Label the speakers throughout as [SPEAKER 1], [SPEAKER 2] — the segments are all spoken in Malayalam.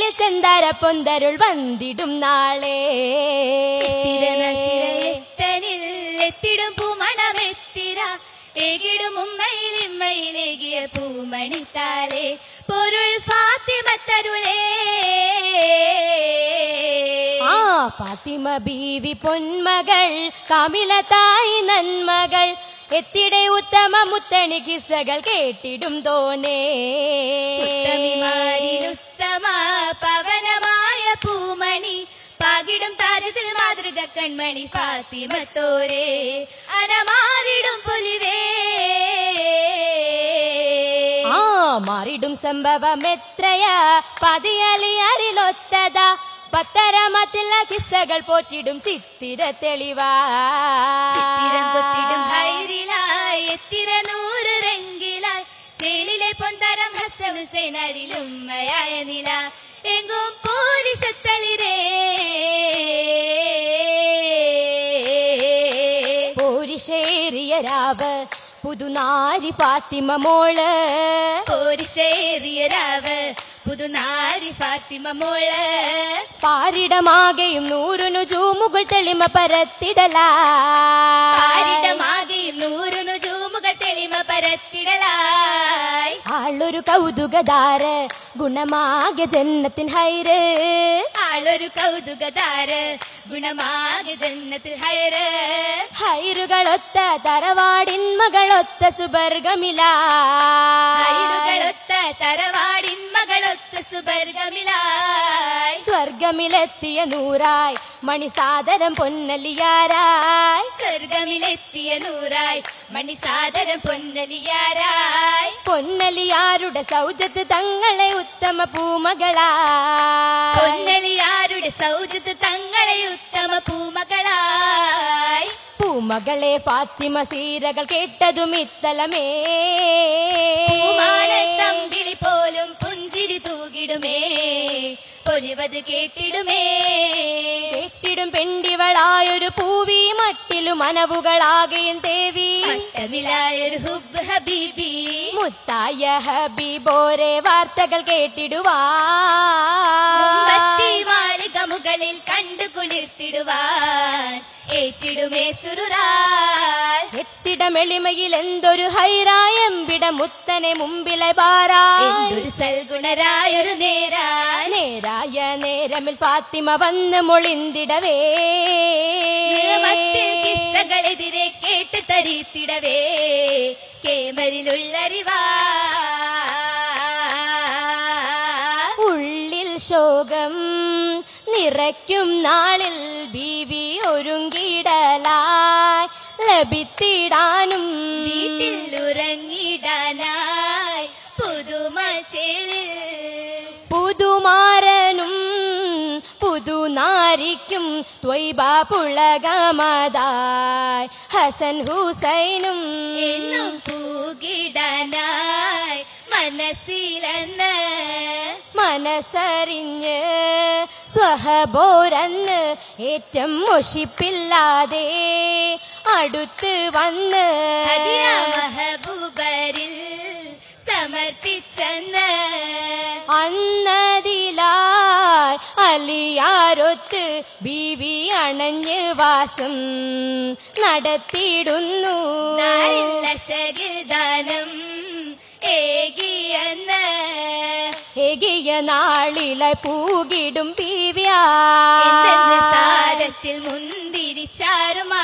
[SPEAKER 1] ചിറയിൽ ചെന്താര പൊന്തരുൾ വന്നിടും നാളെ
[SPEAKER 2] തിരനശിരത്തനിൽ എത്തിടും പൂമണമെത്തിര ഏകിടും ഉമ്മയിലിമ്മയിലേകിയ പൂമണിത്താലേ പൊരുൾ ഫാത്തിമത്തരുളേ
[SPEAKER 1] ഫാത്തിമ ബീവി പൊന്മകൾ കാമില തായി നന്മകൾ എത്തിടെ ഉത്തമ മുത്തണി കിസ്സകൾ കേട്ടിടും തോനേ
[SPEAKER 2] ഉത്തമ പവനമായ പൂമണി പാകിടും താരത്തിൽ മാതൃക കൺമണി ഫാത്തിമത്തോരേ അനമാറിടും പൊലിവേ
[SPEAKER 1] മാറിടും സംഭവം എത്രയാ പതിയലിയറിലൊത്തതാ പത്തരമത്തില്ല കിസ്സകൾ പോറ്റിടും ചിത്തിര തെളിവാ
[SPEAKER 2] ചിത്തിരം കൊത്തിടും ഹൈറിലായി എത്തിര നൂറ് രംഗിലായി ചേലിലെ പൊന്തരം ഹസൻ ഹുസൈനരിലുമ്മയായ നില എങ്കും പോരിഷത്തളിരേ
[SPEAKER 1] പോരിഷേറിയ രാവ് പുതുനാരി ഫാത്തിമ മോള്
[SPEAKER 2] പോരിഷേറിയ രാവ് പുതുനാരി ഫാത്തിമ മോള്
[SPEAKER 1] പാരിടമാകെയും നൂറുനു ജൂമുകൾ തെളിമ പരത്തിടലാ
[SPEAKER 2] പാരിടമാകെയും നൂറുനു ജൂമുകൾ തെളിമ പരത്തിടലായി
[SPEAKER 1] ആളൊരു കൗതുകദാര് ഗുണമാകെ ജന്നത്തിൻ ഹൈറ്
[SPEAKER 2] ആളൊരു കൗതുകദാര് ഗുണമാകെ ജന്നത്തിൽ ഹൈറ്
[SPEAKER 1] ഹൈറുകളൊത്ത തറവാടിൻ മകളൊത്ത സുബർഗമില
[SPEAKER 2] ഹൈറുകളൊത്ത തറവാടിൻ മകളൊത്ത സുബർഗമിലായി
[SPEAKER 1] സ്വർഗമിലെത്തിയ നൂറായി മണിസാദരം പൊന്നലിയാരായി
[SPEAKER 2] സ്വർഗമിലെത്തിയ നൂറായി മണിസാദരം പൊന്നലിയാരായി
[SPEAKER 1] പൊന്നലിയാരുടെ സൗജത്ത് തങ്ങളെ ഉത്തമ പൂമകളായി
[SPEAKER 2] പൊന്നലിയാരുടെ സൗജത്ത് തങ്ങളെ ഉത്തമ പൂമകളായി
[SPEAKER 1] പൂമകളെ ഫാത്തിമ സീരകൾ കേട്ടതും ഇത്തലമേ
[SPEAKER 2] തമ്പിളി പോലും പുഞ്ചിരി തൂകിടുമേ പൊലിവത് കേട്ടിടുമേ
[SPEAKER 1] കേട്ടിടും പെണ്ടിവളായൊരു പൂവി മട്ടിലും മനവുകളാകെയും ദേവി
[SPEAKER 2] മട്ടമിലായൊരു ഹുബ് ഹബീബി
[SPEAKER 1] മുത്തായ ഹബീബോരെ വാർത്തകൾ കേട്ടിടുവാൻ
[SPEAKER 2] മാളിക മുകളിൽ കണ്ടു കുളിർത്തിടുവാൻ ഏറ്റിടുമേ സുരുറാൽ
[SPEAKER 1] എത്തിടമെളിമയിൽ എന്തൊരു ഹൈറായമ്പിട മുത്തനെ മുമ്പിലെ ബാറായൊരു
[SPEAKER 2] സൽഗുണരായൊരു
[SPEAKER 1] നേരായ നേരമിൽ ഫാത്തിമ വന്ന് മൊളിന്തിടവേ
[SPEAKER 2] കിസ്സകളെതിരെ കേട്ട് തരീത്തിടവേ കേമരിലുള്ളറിവാ
[SPEAKER 1] ഉള്ളിൽ ശോകം നിറയ്ക്കും നാളിൽ ബീവി ഒരുങ്ങിടലായി ലഭിത്തിടാനും
[SPEAKER 2] വീട്ടിൽ ഉറങ്ങിടാനായി പുതുമച്ചേലിൽ
[SPEAKER 1] പുതുമാരനും പുതുനാരിക്കും ത്വയ്ബ പുളകമതായി ഹസൻ ഹുസൈനും
[SPEAKER 2] എന്നും പൂകിടാനായി മനസ്സിലെന്ന്
[SPEAKER 1] മനസ്സറിഞ്ഞ് സ്വഹബോരന്ന് ഏറ്റം മൊഷിപ്പില്ലാതെ അടുത്ത് വന്ന്
[SPEAKER 2] മഹബൂബരിൽ സമർപ്പിച്ചെന്ന്
[SPEAKER 1] അന്നതിലായി അലിയാരൊത്ത് ബീവി അണഞ്ഞ് വാസം നടത്തിയിടുന്നു
[SPEAKER 2] ദാനം ഏകിയെന്ന്
[SPEAKER 1] ഏകിയ നാളിലെ പൂകിടും ബീവ്യാ
[SPEAKER 2] സാരത്തിൽ മുന്തിരിച്ചാരുമാ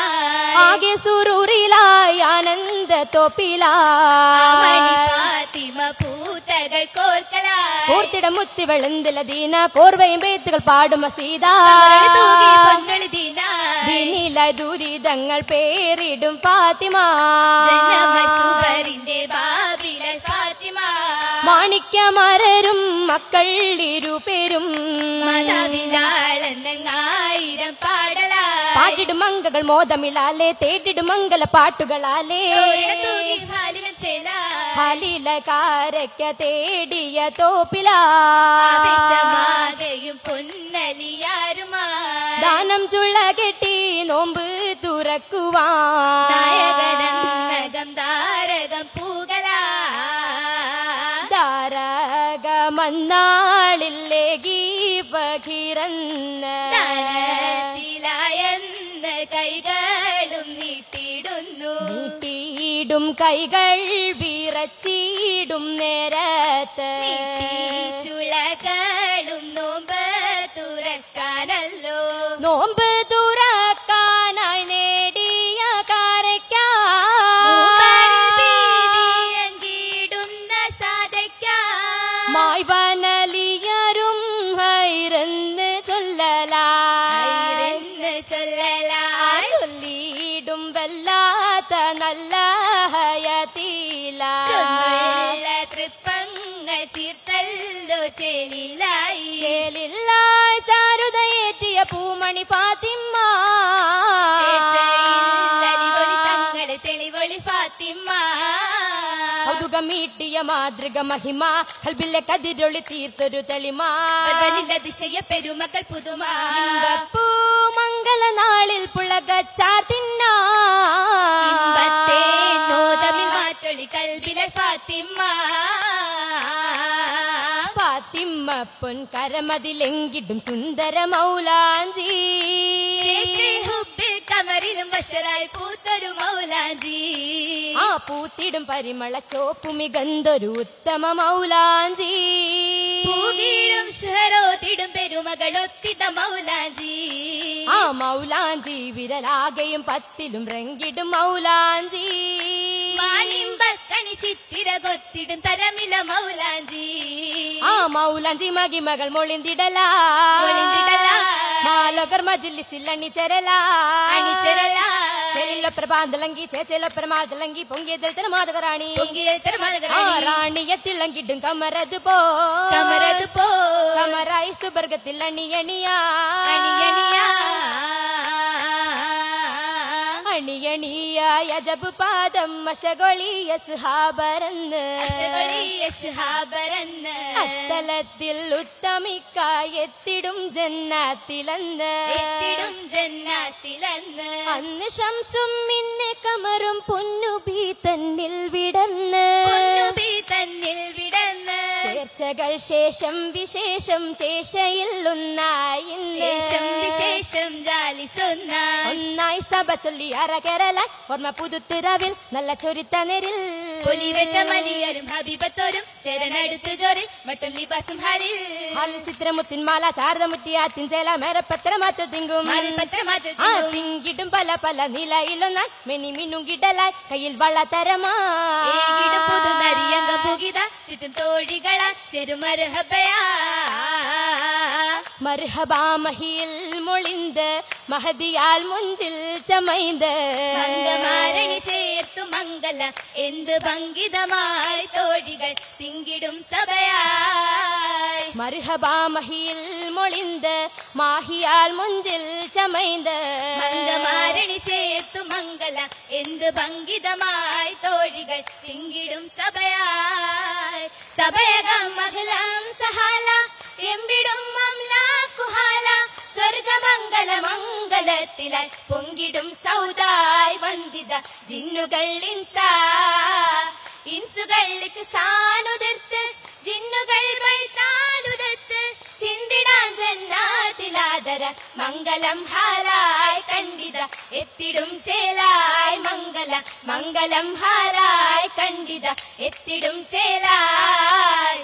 [SPEAKER 1] ആകെ സുറൂറിലായി ആനന്ദ തോപ്പിലായി
[SPEAKER 2] ഫാത്തിമ പൂത്തകൾ കോർക്കലാ
[SPEAKER 1] കോർത്തിട മുത്തി വെളുന്തില ദീന കോർവയും പേത്തുകൾ പാടും സീതാ ദീനില ദുരിതങ്ങൾ പേരിടും ഫാത്തിമ
[SPEAKER 2] ഫാത്തിമ
[SPEAKER 1] മാണിക്യമരരും മക്കൾ ഇരുപേരും
[SPEAKER 2] മതവിലാളെന്നായിരം പാടലാ
[SPEAKER 1] പാട്ടിടും മംഗകൾ മോദമിലാലേ തേട്ടിടും മംഗല പാട്ടുകളാലേ ഹാലില കാരയ്ക്ക തേടിയ തോപ്പിലാശമാകയും
[SPEAKER 2] പൊന്നലിയാരുമാ
[SPEAKER 1] ദാനം ചുള്ള കെട്ടി നോമ്പ് തുറക്കുവാൻ
[SPEAKER 2] താരകം പൂകലാ
[SPEAKER 1] താരകമന്നാളില്ലേകി ബഹിറന്ന്
[SPEAKER 2] ദാനത്തിലായെന്ന് കൈകളും നീട്ടിയിടുന്നു
[SPEAKER 1] നീട്ടിയിടും കൈകൾ വിറച്ചിടും നേരത്ത്
[SPEAKER 2] ചുളകളും നോമ്പ് തുറക്കാനല്ലോ
[SPEAKER 1] നോമ്പ് തുറക്കാനായി നേടിയ
[SPEAKER 2] അങ്കിടുന്ന സാധയ്ക്കായി
[SPEAKER 1] മായ്വനലിയരും ഹൈറന്ന് ചൊല്ലലായി
[SPEAKER 2] ചൊല്ലലായി
[SPEAKER 1] ചൊല്ലിയിടും വല്ലാത്ത നല്ല ഹയതീല
[SPEAKER 2] തൃപ്പങ്ങൾ തീർത്തല്ലോ ചേലിലായി
[SPEAKER 1] ചേലില്ലായി ചാരുതയേറ്റിയ പൂമണി ഫാത്തിമ്മ
[SPEAKER 2] തങ്ങള് തെളിവൊളി ഫാത്തിമ്മ
[SPEAKER 1] കൗതുകമീട്ടിയ മാതൃക മഹിമ കൽബിലെ കതിരൊളി തീർത്തൊരു തെളിമ
[SPEAKER 2] അതിശയ പെരുമക്കൾ പുതുമ
[SPEAKER 1] പൂ മംഗല നാളിൽ പുളകച്ചാത്തിന്ന
[SPEAKER 2] ഇമ്പത്തെ നോതമിൽ മാറ്റൊളി കൽബിലെ ഫാത്തിമ്മ
[SPEAKER 1] ഫാത്തിമ്മ പൊൻ കരമതിലെങ്കിടും സുന്ദര മൗലാഞ്ചി
[SPEAKER 2] ഹുബിൽ കമറിലും വശരായി പൂത്തൊരു മൗലാഞ്ചി
[SPEAKER 1] ആ പൂത്തിടും പരിമള ചോപ്പു മികന്തൊരു ഉത്തമ മൗലാഞ്ചി
[SPEAKER 2] പൂകീടും ഷഹറോത്തിടും പെരുമകളൊത്തിത മൗലാഞ്ചി
[SPEAKER 1] ആ മൗലാഞ്ചി വിരലാകെയും പത്തിലും റെങ്കിടും മൗലാഞ്ചി
[SPEAKER 2] മാനിമ്പക്കണി ചിത്തിര കൊത്തിടും തരമില മൗലാഞ്ചി
[SPEAKER 1] ആ മൗലാഞ്ചി മകിമകൾ മൊളിന്തിടലാ മാലോകർ മജിലിസിൽ അണിചരലാ ചെലിലൊപ്പര പാന്തലങ്കി ചേച്ചലൊപ്പര മാതലങ്കി പൊങ്കിയതിൽ മാതകറാണി റാണിയെ തിളങ്ങിടും കമറത് പോ കമറായി സുബർഗത്തിൽ അണിയണിയാ അണിയണിയായ ജബ് പാദം മശകൊളിയ സുഹാബരന്ന് അത്തലത്തിൽ ഉത്തമിക്കായി എത്തിടും ജന്നാത്തിലന്ന് അന്ന് ശംസും മിന്നെ കമറും പൊന്നുബി തന്നിൽ വിടന്ന് ചേർച്ചകൾ ശേഷം വിശേഷം ചേശയിൽ
[SPEAKER 2] വിശേഷം
[SPEAKER 1] ഒന്നായി സഭ ചൊല്ലി അറകരല ഓർമ്മ പുതുത്തിറവിൽ നല്ല ചൊരുത്ത നെരിൽ
[SPEAKER 2] പൊലിവെച്ച മലിയരും ഹബീബത്തോരും ചേരനടുത്ത് ജോറിൽ മട്ടും ലിബാസും ഹാലിൽ
[SPEAKER 1] ചിത്രമുത്തിൻ മാല ചാരതമുട്ടിയാത്തിൻ ചേല മേരപ്പത്ര മാറ്റ തിങ്കും ആ തിങ്കിടും പല പല നിലയിലൊന്നായി മെനി മിനുകിടലായി കയ്യിൽ വള്ളത്തരമാ
[SPEAKER 2] പുതുനരിയങ്കം പുകിത ചുറ്റും തോഴികളാ ചെറുമരഹബയാ
[SPEAKER 1] മർഹബാ മഹിയിൽ മൊളിന്ത് മഹദിയാൽ മുഞ്ചിൽ ചമൈന്ത്
[SPEAKER 2] മംഗമാരണി ചേർത്തു മംഗല എന്ത് ഭംഗിതമായി തോഴികൾ തിങ്കിടും സഭയായി
[SPEAKER 1] മർഹബാ മഹിയിൽ മൊളിന്ത് മാഹിയാൽ മുഞ്ചിൽ ചമൈന്ത്
[SPEAKER 2] മംഗമാരണി ചേർത്തു മംഗല എന്ത് ഭംഗിതമായി തോഴികൾ തിങ്കിടും സഭയായി സഭയകം മഹലം സഹാല എമ്പിടും മംലാക്കുഹാല സ്വർഗമംഗല മംഗലത്തിലായി പൊങ്കിടും സൗദായി വന്ദിത ജിന്നുകൾ ഇൻസുകൾക്ക് സാനുതിർത്ത് ജിന്നുകൾ വൈത്താലുതിർത്ത് ചിന്തിടാൻ ജന്നാതിലാദര മംഗലം ഹാലായി കണ്ടിത എത്തിടും ചേലായി മംഗലം ഹാലായി കണ്ടിത എത്തിടും ചേലായി